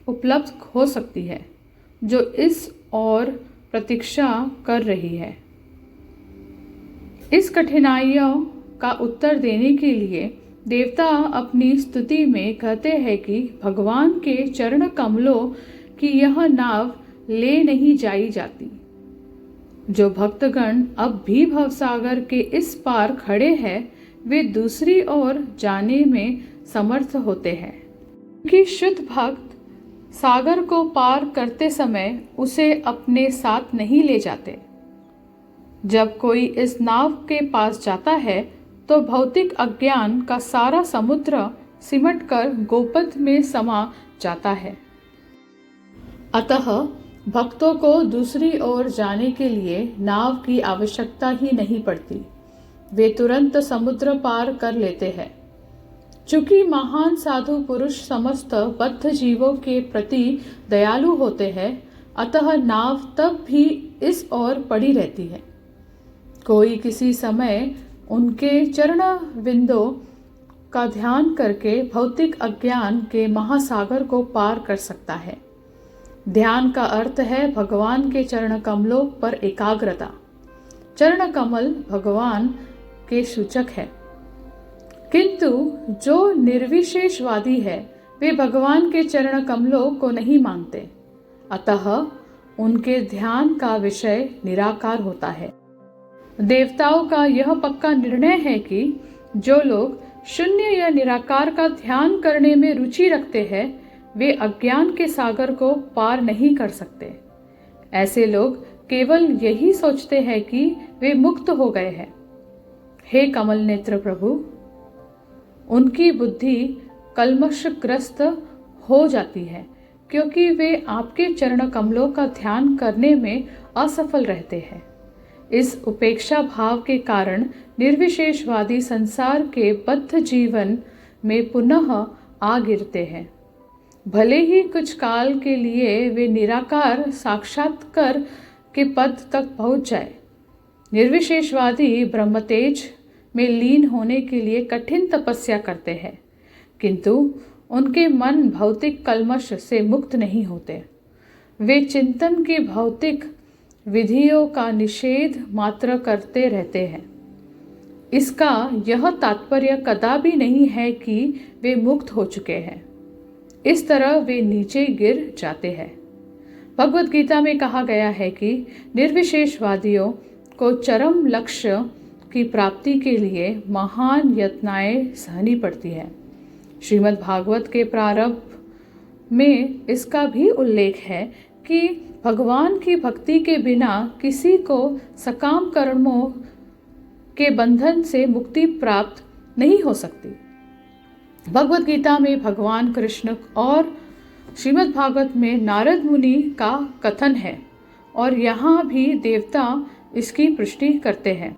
उपलब्ध हो सकती है जो इस और प्रतीक्षा कर रही है। इस कठिनाइयों का उत्तर देने के लिए देवता अपनी स्तुति में कहते हैं कि भगवान के चरण कमलों की यह नाव ले नहीं जाई जाती। जो भक्तगण अब भी भवसागर के इस पार खड़े हैं वे दूसरी ओर जाने में समर्थ होते हैं, क्योंकि शुद्ध भक्त सागर को पार करते समय उसे अपने साथ नहीं ले जाते। जब कोई इस नाव के पास जाता है तो भौतिक अज्ञान का सारा समुद्र सिमटकर गोपद में समा जाता है। अतः भक्तों को दूसरी ओर जाने के लिए नाव की आवश्यकता ही नहीं पड़ती, वे तुरंत समुद्र पार कर लेते हैं। चूंकि महान साधु पुरुष समस्त बद्ध जीवों के प्रति दयालु होते हैं, अतः नाव तब भी इस ओर पड़ी रहती है। कोई किसी समय उनके चरण बिंदों का ध्यान करके भौतिक अज्ञान के महासागर को पार कर सकता है। ध्यान का अर्थ है भगवान के चरण कमलों पर एकाग्रता। चरण कमल भगवान के सूचक है, किंतु जो निर्विशेषवादी है वे भगवान के चरण कमलों को नहीं मानते, अतः उनके ध्यान का विषय निराकार होता है। देवताओं का यह पक्का निर्णय है कि जो लोग शून्य या निराकार का ध्यान करने में रुचि रखते हैं वे अज्ञान के सागर को पार नहीं कर सकते। ऐसे लोग केवल यही सोचते हैं कि वे मुक्त हो गए हैं। हे कमल नेत्र प्रभु, उनकी बुद्धि कल्मशग्रस्त हो जाती है क्योंकि वे आपके चरण कमलों का ध्यान करने में असफल रहते हैं। इस उपेक्षा भाव के कारण निर्विशेषवादी संसार के बद्ध जीवन में पुनः आ गिरते हैं। भले ही कुछ काल के लिए वे निराकार साक्षात्कार के पद तक पहुंच जाए। निर्विशेषवादी ब्रह्मतेज में लीन होने के लिए कठिन तपस्या करते हैं, किंतु उनके मन भौतिक कल्मश से मुक्त नहीं होते। वे चिंतन की भौतिक विधियों का निषेध मात्र करते रहते हैं। इसका यह तात्पर्य कदापि नहीं है कि वे मुक्त हो चुके हैं। इस तरह वे नीचे गिर जाते हैं। भगवद गीता में कहा गया है कि निर्विशेषवादियों को चरम लक्ष्य की प्राप्ति के लिए महान यातनाएं सहनी पड़ती है। श्रीमद् भागवत के प्रारंभ में इसका भी उल्लेख है कि भगवान की भक्ति के बिना किसी को सकाम कर्मों के बंधन से मुक्ति प्राप्त नहीं हो सकती। भगवद गीता में भगवान कृष्ण और श्रीमद् भागवत में नारद मुनि का कथन है और यहाँ भी देवता इसकी पुष्टि करते हैं।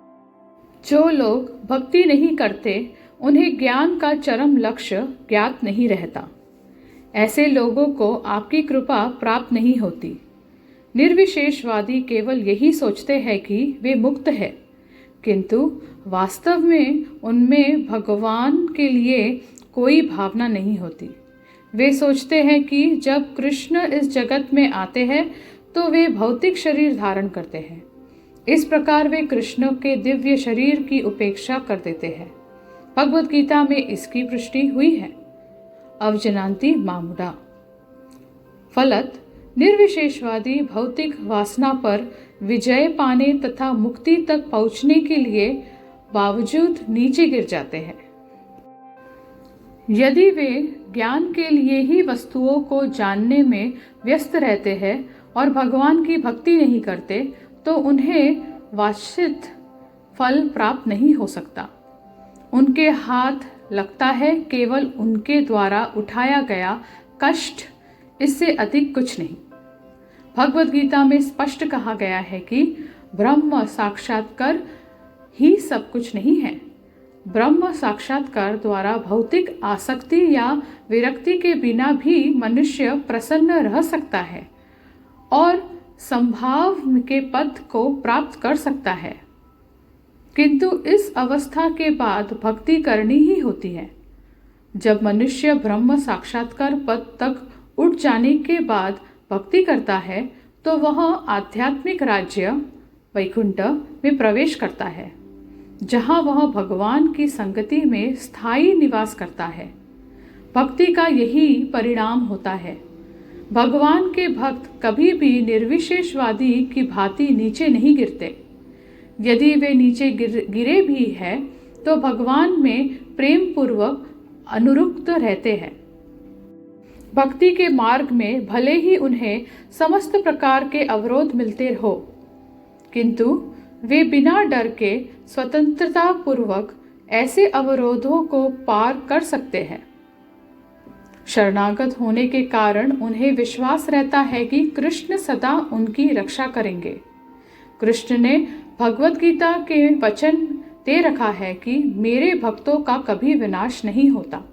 जो लोग भक्ति नहीं करते उन्हें ज्ञान का चरम लक्ष्य ज्ञात नहीं रहता। ऐसे लोगों को आपकी कृपा प्राप्त नहीं होती। निर्विशेषवादी केवल यही सोचते हैं कि वे मुक्त हैं, किंतु वास्तव में उनमें भगवान के लिए कोई भावना नहीं होती। वे सोचते हैं कि जब कृष्ण इस जगत में आते हैं तो वे भौतिक शरीर धारण करते हैं। इस प्रकार वे कृष्ण के दिव्य शरीर की उपेक्षा कर देते हैं। भगवद गीता में इसकी पुष्टि हुई है। अवजनान्ति मामुडा। फलत निर्विशेषवादी भौतिक वासना पर विजय पाने तथा मुक्ति तक पहुंचने के लिए बावजूद नीचे गिर जाते हैं। यदि वे ज्ञान के लिए ही वस्तुओं को जानने में व्यस्त रहते हैं और भगवान की भक्ति नहीं करते तो उन्हें वांछित फल प्राप्त नहीं हो सकता। उनके हाथ लगता है केवल उनके द्वारा उठाया गया कष्ट, इससे अधिक कुछ नहीं। भगवद गीता में स्पष्ट कहा गया है कि ब्रह्म साक्षात्कार ही सब कुछ नहीं है। ब्रह्म साक्षात्कार द्वारा भौतिक आसक्ति या विरक्ति के बिना भी मनुष्य प्रसन्न रह सकता है और संभाव के पद को प्राप्त कर सकता है, किंतु इस अवस्था के बाद भक्ति करनी ही होती है। जब मनुष्य ब्रह्म साक्षात्कार पद तक उठ जाने के बाद भक्ति करता है तो वह आध्यात्मिक राज्य वैकुंठ में प्रवेश करता है, जहाँ वह भगवान की संगति में स्थायी निवास करता है। भक्ति का यही परिणाम होता है। भगवान के भक्त कभी भी निर्विशेषवादी की भांति नीचे नहीं गिरते। यदि वे नीचे गिरे भी हैं तो भगवान में प्रेम पूर्वक अनुरक्त रहते हैं। भक्ति के मार्ग में भले ही उन्हें समस्त प्रकार के अवरोध मिलते हो, किंतु वे बिना डर के स्वतंत्रता पूर्वक ऐसे अवरोधों को पार कर सकते हैं। शरणागत होने के कारण उन्हें विश्वास रहता है कि कृष्ण सदा उनकी रक्षा करेंगे। कृष्ण ने भगवत गीता के वचन दे रखा है कि मेरे भक्तों का कभी विनाश नहीं होता।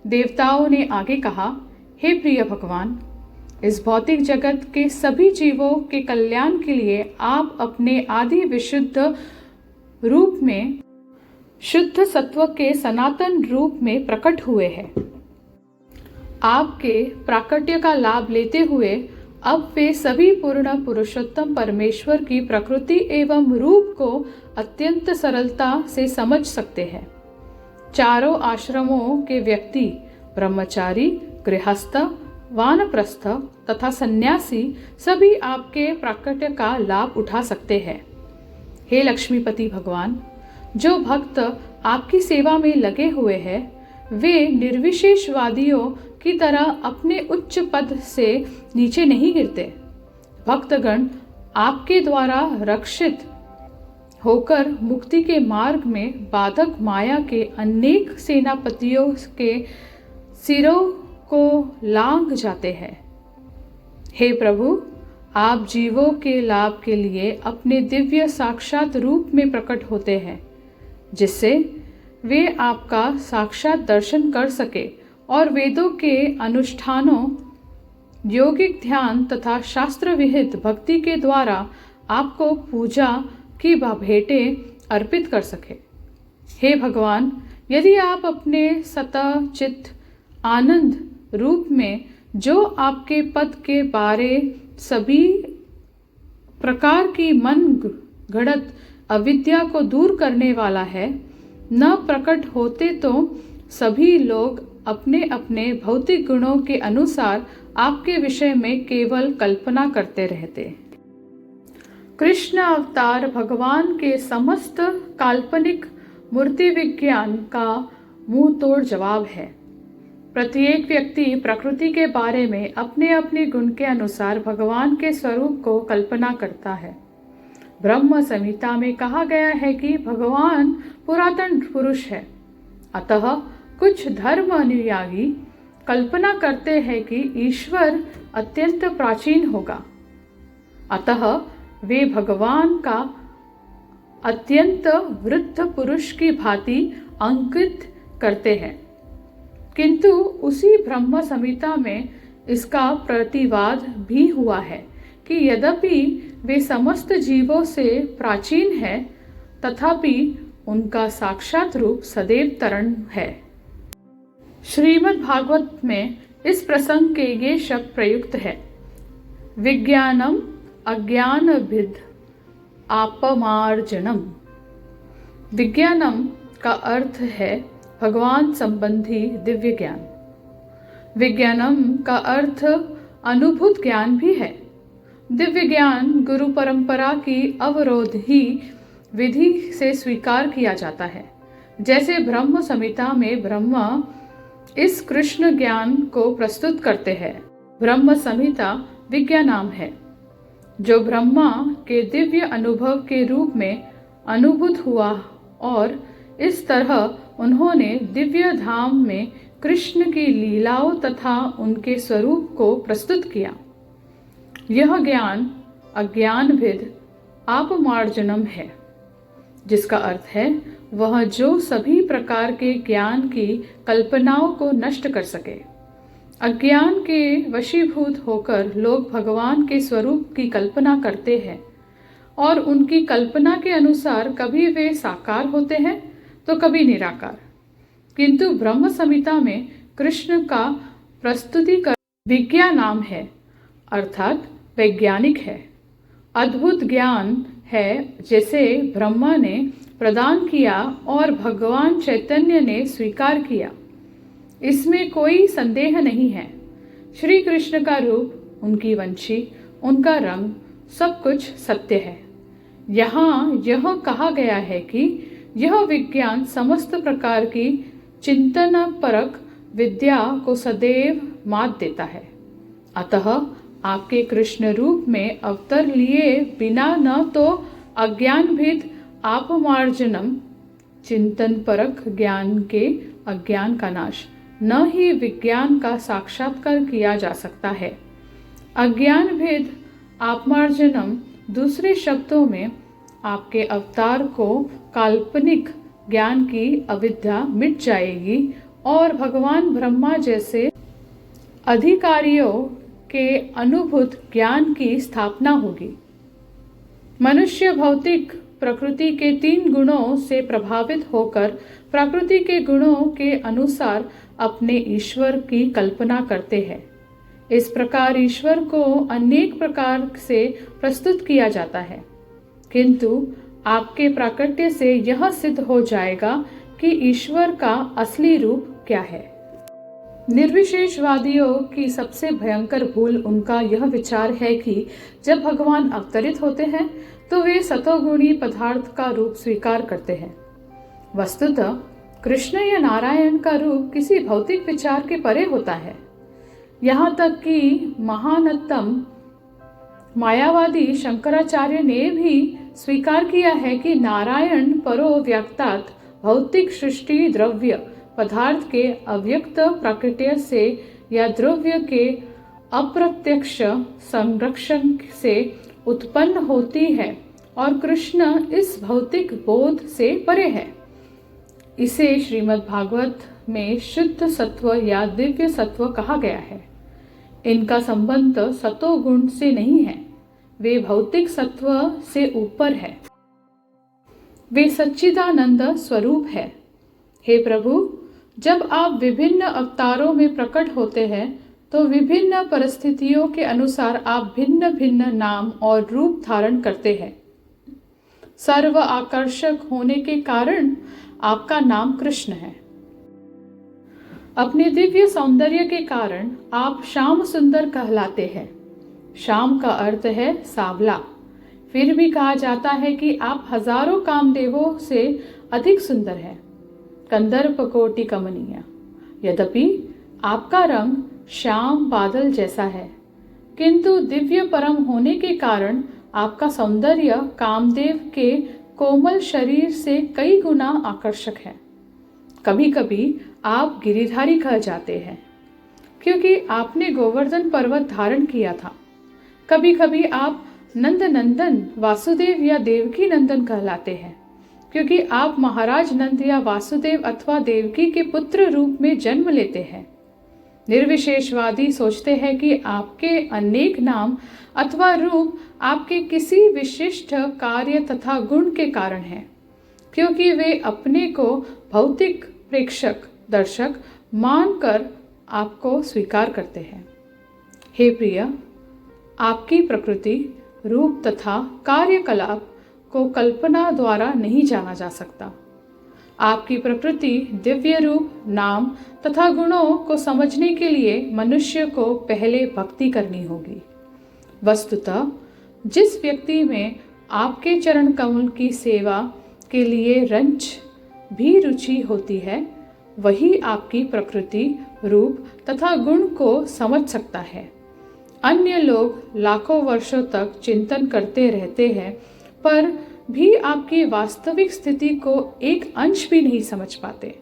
देवताओं ने आगे कहा, हे प्रिय भगवान, इस भौतिक जगत के सभी जीवों के कल्याण के लिए आप अपने आदि विशुद्ध रूप में, शुद्ध सत्व के सनातन रूप में प्रकट हुए हैं। आपके प्राकट्य का लाभ लेते हुए अब वे सभी पूर्ण पुरुषोत्तम परमेश्वर की प्रकृति एवं रूप को अत्यंत सरलता से समझ सकते हैं। चारों आश्रमों के व्यक्ति, ब्रह्मचारी, गृहस्थ, वानप्रस्थ तथा सन्यासी सभी आपके प्राकट्य का लाभ उठा सकते हैं। हे लक्ष्मीपति भगवान, जो भक्त आपकी सेवा में लगे हुए हैं वे निर्विशेषवादियों की तरह अपने उच्च पद से नीचे नहीं गिरते। भक्तगण आपके द्वारा रक्षित होकर मुक्ति के मार्ग में बाधक माया के अनेक सेनापतियों के सिरों को लांघ जाते हैं। हे प्रभु, आप जीवों के लाभ के लिए अपने दिव्य साक्षात रूप में प्रकट होते हैं, जिससे वे आपका साक्षात दर्शन कर सके और वेदों के अनुष्ठानों, योगिक ध्यान तथा शास्त्र विहित भक्ति के द्वारा आपको पूजा की भेंटें अर्पित कर सके। हे भगवान, यदि आप अपने सतः चित्त आनंद रूप में जो आपके पद के बारे सभी प्रकार की मन घड़त अविद्या को दूर करने वाला है, न प्रकट होते तो सभी लोग अपने अपने भौतिक गुणों के अनुसार आपके विषय में केवल कल्पना करते रहते। कृष्ण अवतार भगवान के समस्त काल्पनिक मूर्ति विज्ञान का मुंह तोड़ जवाब है। प्रत्येक व्यक्ति प्रकृति के बारे में अपने अपने गुण के अनुसार भगवान के स्वरूप को कल्पना करता है। ब्रह्म संहिता में कहा गया है कि भगवान पुरातन पुरुष है, अतः कुछ धर्म अनुयायी कल्पना करते हैं कि ईश्वर अत्यंत प्राचीन होगा, अतः वे भगवान का अत्यंत वृद्ध पुरुष की भांति अंकित करते हैं। किंतु उसी ब्रह्म संहिता में इसका प्रतिवाद भी हुआ है कि यद्यपि वे समस्त जीवों से प्राचीन है, तथापि उनका साक्षात रूप सदैव तरण है। श्रीमद् भागवत में इस प्रसंग के ये शब्द प्रयुक्त है, विज्ञानम अज्ञानभिद आपमार्जनम। विज्ञानम का अर्थ है भगवान संबंधी दिव्य ज्ञान। विज्ञानम का अर्थ अनुभूत ज्ञान भी है। दिव्य ज्ञान गुरु परंपरा की अवरोध ही विधि से स्वीकार किया जाता है। जैसे ब्रह्म संहिता में ब्रह्मा इस कृष्ण ज्ञान को प्रस्तुत करते हैं। ब्रह्म संहिता विज्ञानम है, जो ब्रह्मा के दिव्य अनुभव के रूप में अनुभूत हुआ और इस तरह उन्होंने दिव्य धाम में कृष्ण की लीलाओं तथा उनके स्वरूप को प्रस्तुत किया। यह ज्ञान अज्ञानभिद आपमार्जनम है, जिसका अर्थ है वह जो सभी प्रकार के ज्ञान की कल्पनाओं को नष्ट कर सके। अज्ञान के वशीभूत होकर लोग भगवान के स्वरूप की कल्पना करते हैं और उनकी कल्पना के अनुसार कभी वे साकार होते हैं तो कभी निराकार। किंतु ब्रह्म संहिता में कृष्ण का प्रस्तुतिकरण विज्ञा नाम है, अर्थात वैज्ञानिक है। अद्भुत ज्ञान है जैसे ब्रह्मा ने प्रदान किया और भगवान चैतन्य ने स्वीकार किया, इसमें कोई संदेह नहीं है। श्री कृष्ण का रूप, उनकी वंशी, उनका रंग, सब कुछ सत्य है। यहाँ यह कहा गया है कि यह विज्ञान समस्त प्रकार की चिंतन परक विद्या को सदैव मात देता है। अतः आपके कृष्ण रूप में अवतर लिए बिना न तो अज्ञान भेद आपमार्जनम, चिंतन परक ज्ञान के अज्ञान का नाश, न ही विज्ञान का साक्षात्कार किया जा सकता है। अज्ञान भेद आपमार्जनम, दूसरे शब्दों में आपके अवतार को काल्पनिक ज्ञान की अविद्या मिट जाएगी और भगवान ब्रह्मा जैसे अधिकारियों के अनुभूत ज्ञान की स्थापना होगी। मनुष्य भौतिक प्रकृति के 3 गुणों से प्रभावित होकर प्रकृति के गुणों के अनुसार अपने ईश्वर की कल्पना करते हैं। इस प्रकार ईश्वर को अनेक प्रकार से प्रस्तुत किया जाता है, किंतु आपके प्राकट्य से यह सिद्ध हो जाएगा कि ईश्वर का असली रूप क्या है। निर्विशेषवादियों की सबसे भयंकर भूल उनका यह विचार है कि जब भगवान अवतरित होते हैं तो वे सतोगुणी पदार्थ का रूप स्वीकार करते हैं। वस्तुतः कृष्ण या नारायण का रूप किसी भौतिक विचार के परे होता है। यहाँ तक कि महानतम मायावादी शंकराचार्य ने भी स्वीकार किया है कि नारायण परो व्यक्तात् भौतिक सृष्टि द्रव्य पदार्थ के अव्यक्त प्राकट्य से या द्रव्य के अप्रत्यक्ष संरक्षण से उत्पन्न होती है और कृष्ण इस भौतिक बोध से परे है। इसे श्रीमद् भागवत में शुद्ध सत्व या दिव्य सत्व कहा गया है। इनका संबंध सतोगुण से नहीं है, वे भौतिक सत्व से ऊपर है। वे सच्चिदानंद स्वरूप है। हे प्रभु, जब आप विभिन्न अवतारों में प्रकट होते हैं तो विभिन्न परिस्थितियों के अनुसार आप भिन्न भिन्न नाम और रूप धारण करते हैं। सर्व आकर्षक होने के कारण आपका नाम कृष्ण है। अपने दिव्य सौंदर्य के कारण आप श्याम सुंदर कहलाते हैं। श्याम का अर्थ है सांवला। फिर भी कहा जाता है कि आप हजारों कामदेवों से अधिक सुंदर हैं, कंदर्प कोटि कमनीय। यद्यपि आपका रंग श्याम बादल जैसा है, किंतु दिव्य परम होने के कारण आपका सौंदर्य कामदेव के कोमल शरीर से कई गुना आकर्षक है। कभी कभी आप गिरिधारी कह जाते हैं क्योंकि आपने गोवर्धन पर्वत धारण किया था। कभी कभी आप नंद नंदन वासुदेव या देवकी नंदन कहलाते हैं क्योंकि आप महाराज नंद या वासुदेव अथवा देवकी के पुत्र रूप में जन्म लेते हैं। निर्विशेषवादी सोचते हैं कि आपके अनेक नाम अथवा रूप आपके किसी विशिष्ट कार्य तथा गुण के कारण हैं, क्योंकि वे अपने को भौतिक प्रेक्षक दर्शक मानकर आपको स्वीकार करते हैं। हे प्रिय, आपकी प्रकृति, रूप तथा कार्यकलाप को कल्पना द्वारा नहीं जाना जा सकता। आपकी प्रकृति, दिव्य रूप, नाम तथा गुणों को समझने के लिए मनुष्य को पहले भक्ति करनी होगी। वस्तुतः जिस व्यक्ति में आपके चरण कमल की सेवा के लिए रंच भी रुचि होती है, वही आपकी प्रकृति, रूप तथा गुण को समझ सकता है। अन्य लोग लाखों वर्षों तक चिंतन करते रहते हैं पर भी आपकी वास्तविक स्थिति को एक अंश भी नहीं समझ पाते।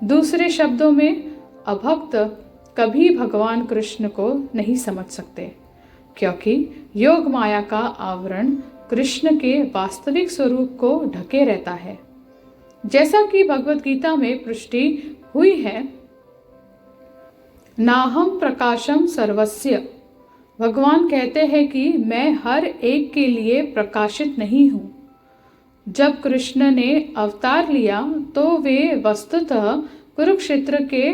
दूसरे शब्दों में, अभक्त कभी भगवान कृष्ण को नहीं समझ सकते, क्योंकि योग माया का आवरण कृष्ण के वास्तविक स्वरूप को ढके रहता है। जैसा कि भगवत गीता में पुष्टि हुई है, नाहम प्रकाशम सर्वस्य। भगवान कहते हैं कि मैं हर एक के लिए प्रकाशित नहीं हूँ। जब कृष्ण ने अवतार लिया तो वे वस्तुतः कुरुक्षेत्र के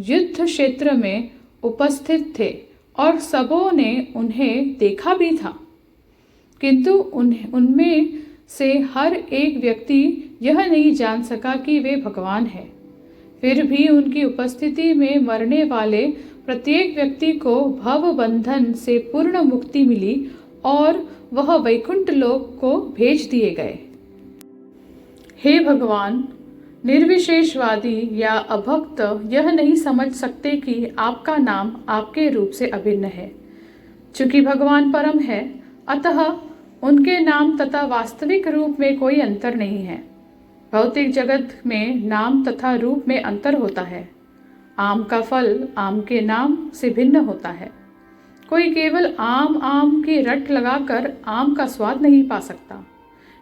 युद्ध क्षेत्र में उपस्थित थे और सबों ने उन्हें देखा भी था, किंतु उनमें से हर एक व्यक्ति यह नहीं जान सका कि वे भगवान हैं। फिर भी उनकी उपस्थिति में मरने वाले प्रत्येक व्यक्ति को भव बंधन से पूर्ण मुक्ति मिली और वह वैकुंठ लोक को भेज दिए गए। हे भगवान, निर्विशेषवादी या अभक्त यह नहीं समझ सकते कि आपका नाम आपके रूप से अभिन्न है। चूंकि भगवान परम है, अतः उनके नाम तथा वास्तविक रूप में कोई अंतर नहीं है। भौतिक जगत में नाम तथा रूप में अंतर होता है। आम का फल आम के नाम से भिन्न होता है। कोई केवल आम की रट लगाकर आम का स्वाद नहीं पा सकता,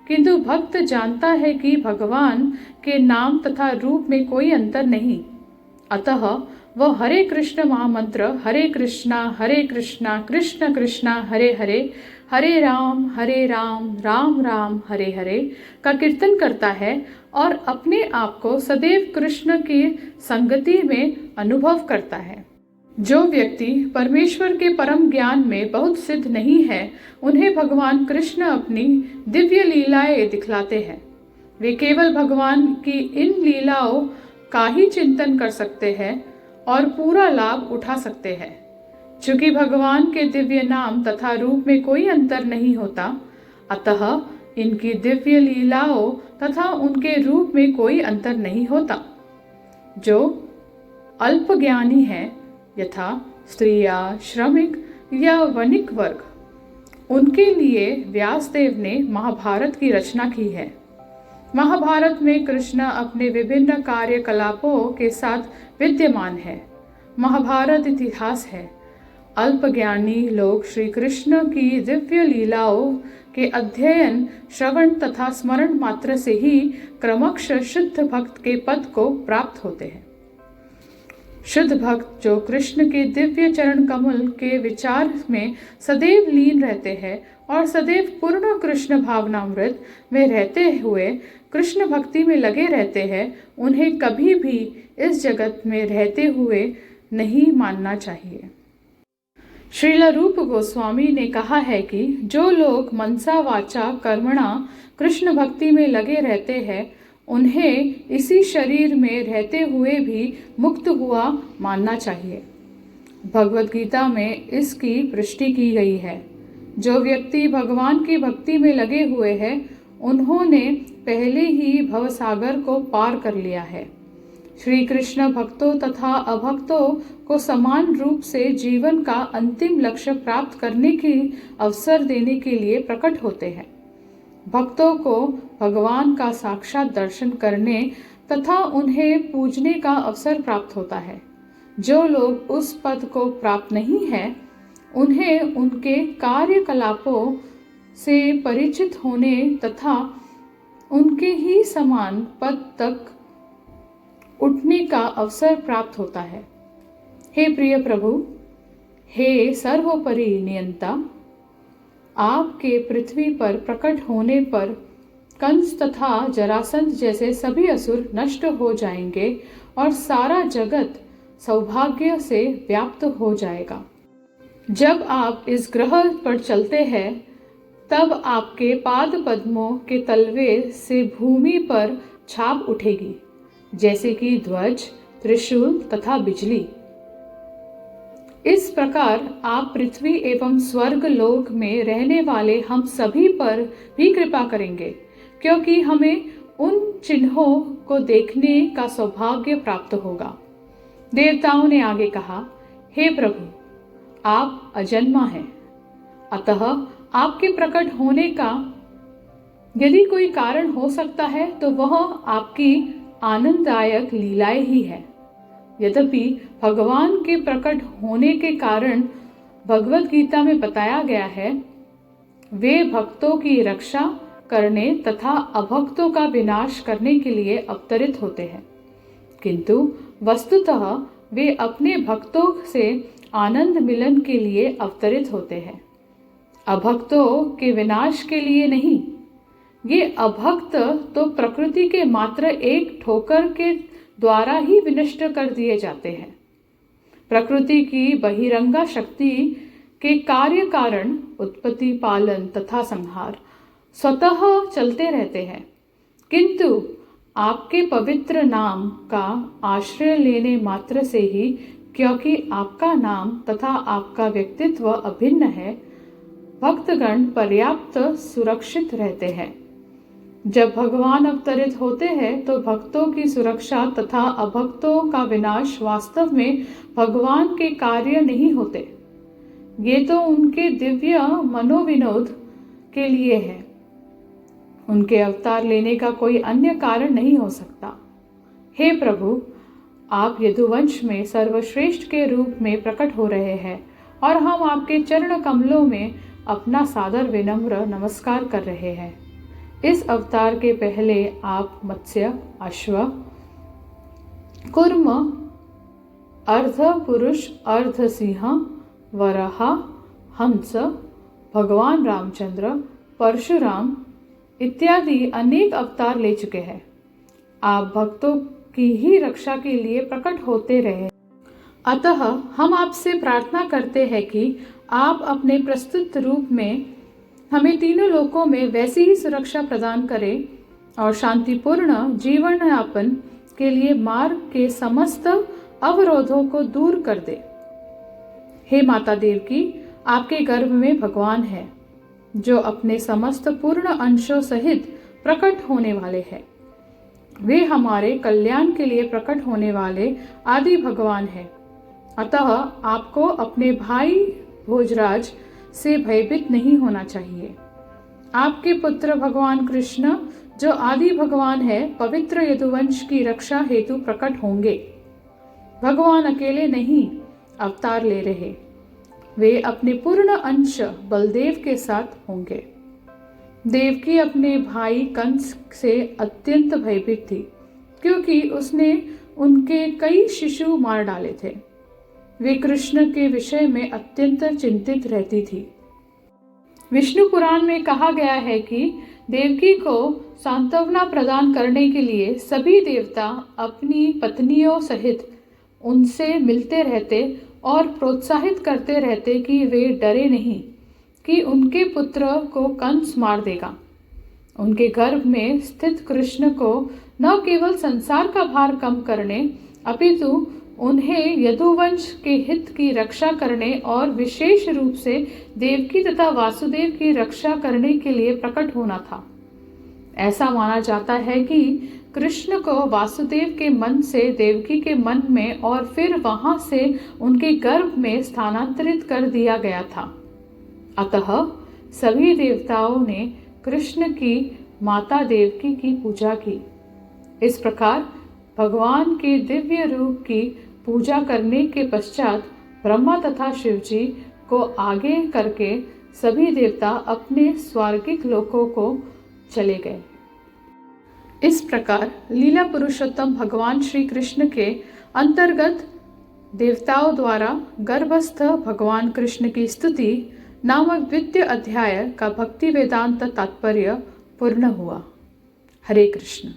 किंतु भक्त जानता है कि भगवान के नाम तथा रूप में कोई अंतर नहीं। अतः वह हरे कृष्ण महामंत्र हरे कृष्णा कृष्ण कृष्णा हरे हरे, हरे राम राम राम हरे हरे का कीर्तन करता है और अपने आप को सदैव कृष्ण की संगति में अनुभव करता है। जो व्यक्ति परमेश्वर के परम ज्ञान में बहुत सिद्ध नहीं है, उन्हें भगवान कृष्ण अपनी दिव्य लीलाएं दिखलाते हैं। वे केवल भगवान की इन लीलाओं का ही चिंतन कर सकते हैं और पूरा लाभ उठा सकते हैं। चूंकि भगवान के दिव्य नाम तथा रूप में कोई अंतर नहीं होता, अतः इनकी दिव्य लीलाओं तथा उनके रूप में कोई अंतर नहीं होता। जो अल्प ज्ञानी है, यथा स्त्रियां, श्रमिक या वणिक वर्ग, उनके लिए व्यासदेव ने महाभारत की रचना की है। महाभारत में कृष्ण अपने विभिन्न कार्यकलापों के साथ विद्यमान है। महाभारत इतिहास है। अल्पज्ञानी लोग श्री कृष्ण की दिव्य लीलाओं के अध्ययन, श्रवण तथा स्मरण मात्र से ही क्रमशः शुद्ध भक्त के पद को प्राप्त होते हैं। शुद्ध भक्त जो कृष्ण के दिव्य चरण कमल के विचार में सदैव लीन रहते हैं और सदैव पूर्ण कृष्ण भावनामृत में रहते हुए कृष्ण भक्ति में लगे रहते हैं, उन्हें कभी भी इस जगत में रहते हुए नहीं मानना चाहिए। श्रील रूप गोस्वामी ने कहा है कि जो लोग मनसा वाचा कर्मणा कृष्ण भक्ति में लगे रहते हैं, उन्हें इसी शरीर में रहते हुए भी मुक्त हुआ मानना चाहिए। भगवत गीता में इसकी पुष्टि की गई है। जो व्यक्ति भगवान की भक्ति में लगे हुए हैं, उन्होंने पहले ही भवसागर को पार कर लिया है। श्री कृष्ण भक्तों तथा अभक्तों को समान रूप से जीवन का अंतिम लक्ष्य प्राप्त करने की अवसर देने के लिए प्रकट होते हैं। भक्तों को भगवान का साक्षात दर्शन करने तथा उन्हें पूजने का अवसर प्राप्त होता है। जो लोग उस पद को प्राप्त नहीं है, उन्हें उनके कार्यकलापों से परिचित होने तथा उनके ही समान पद तक उठने का अवसर प्राप्त होता है। हे प्रिय प्रभु, हे सर्वोपरि नियंता, आपके पृथ्वी पर प्रकट होने पर कंस तथा जरासंध जैसे सभी असुर नष्ट हो जाएंगे और सारा जगत सौभाग्य से व्याप्त हो जाएगा। जब आप इस ग्रह पर चलते हैं, तब आपके पाद पद्मों के तलवे से भूमि पर छाप उठेगी, जैसे कि ध्वज, त्रिशूल तथा बिजली। इस प्रकार आप पृथ्वी एवं स्वर्ग लोक में रहने वाले हम सभी पर भी कृपा करेंगे, क्योंकि हमें उन चिन्हों को देखने का सौभाग्य प्राप्त होगा। देवताओं ने आगे कहा, हे प्रभु, आप अजन्मा हैं, अतः आपके प्रकट होने का यदि कोई कारण हो सकता है तो वह आपकी आनंददायक लीलाएं ही है। यद्यपि भगवान के प्रकट होने के कारण भगवत गीता में बताया गया है, वे भक्तों की रक्षा करने तथा अभक्तों का विनाश करने के लिए अवतरित होते हैं, किंतु वस्तुतः वे अपने भक्तों से आनंद मिलन के लिए अवतरित होते हैं, अभक्तों के विनाश के लिए नहीं। ये अभक्त तो प्रकृति के मात्र एक ठोकर के द्वारा ही विनष्ट कर दिए जाते हैं। प्रकृति की बहिरंगा शक्ति के कार्य कारण उत्पत्ति, पालन तथा संहार स्वतः चलते रहते हैं, किंतु आपके पवित्र नाम का आश्रय लेने मात्र से ही, क्योंकि आपका नाम तथा आपका व्यक्तित्व अभिन्न है, भक्तगण पर्याप्त सुरक्षित रहते हैं। जब भगवान अवतरित होते हैं तो भक्तों की सुरक्षा तथा अभक्तों का विनाश वास्तव में भगवान के कार्य नहीं होते। ये तो उनके दिव्य मनोविनोद के लिए है। उनके अवतार लेने का कोई अन्य कारण नहीं हो सकता। हे प्रभु, आप यदुवंश में सर्वश्रेष्ठ के रूप में प्रकट हो रहे हैं और हम आपके चरण कमलों में अपना सादर विनम्र नमस्कार कर रहे हैं। इस अवतार के पहले आप मत्स्य, अश्व, कूर्म, अर्ध पुरुष, अर्ध सिंह, वराह, हंस, भगवान रामचंद्र, परशुराम इत्यादि अनेक अवतार ले चुके हैं। आप भक्तों की ही रक्षा के लिए प्रकट होते रहे। अतः हम आपसे प्रार्थना करते हैं कि आप अपने प्रस्तुत रूप में हमें तीनों लोकों में वैसी ही सुरक्षा प्रदान करें और शांतिपूर्ण जीवन यापन के लिए मार्ग के समस्त अवरोधों को दूर कर दे। हे माता देवकी, आपके गर्भ में भगवान है जो अपने समस्त पूर्ण अंशों सहित प्रकट होने वाले हैं। वे हमारे कल्याण के लिए प्रकट होने वाले आदि भगवान हैं। अतः आपको अपने भाई भोजराज से भयभीत नहीं होना चाहिए। आपके पुत्र भगवान कृष्ण जो आदि भगवान है, पवित्र यदुवंश की रक्षा हेतु प्रकट होंगे। भगवान अकेले नहीं अवतार ले रहे, वे अपने पूर्ण अंश बलदेव के साथ होंगे। देवकी अपने भाई कंस से अत्यंत भयभीत थी, क्योंकि उसने उनके कई शिशु मार डाले थे। वे कृष्ण के विषय में अत्यंत चिंतित रहती थी। विष्णु पुराण में कहा गया है कि देवकी को सांत्वना प्रदान करने के लिए सभी देवता अपनी पत्नियों सहित उनसे मिलते रहते और प्रोत्साहित करते रहते कि वे डरे नहीं कि उनके पुत्र को कंस मार देगा। उनके गर्भ में स्थित कृष्ण को न केवल संसार का भार कम करने अपितु उन्हें यदुवंश के हित की रक्षा करने और विशेष रूप से देवकी तथा वासुदेव की रक्षा करने के लिए प्रकट होना था। ऐसा माना जाता है कि कृष्ण को वासुदेव के मन से देवकी के मन में और फिर वहां से उनके गर्भ में स्थानांतरित कर दिया गया था। अतः सभी देवताओं ने कृष्ण की माता देवकी की पूजा की। इस प्रकार भगवान के दिव्य रूप की पूजा करने के पश्चात ब्रह्मा तथा शिवजी को आगे करके सभी देवता अपने स्वर्गिक लोकों को चले गए। इस प्रकार लीला पुरुषोत्तम भगवान श्री कृष्ण के अंतर्गत देवताओं द्वारा गर्भस्थ भगवान कृष्ण की स्तुति नामक द्वितीय अध्याय का भक्ति वेदांत तात्पर्य पूर्ण हुआ। हरे कृष्ण।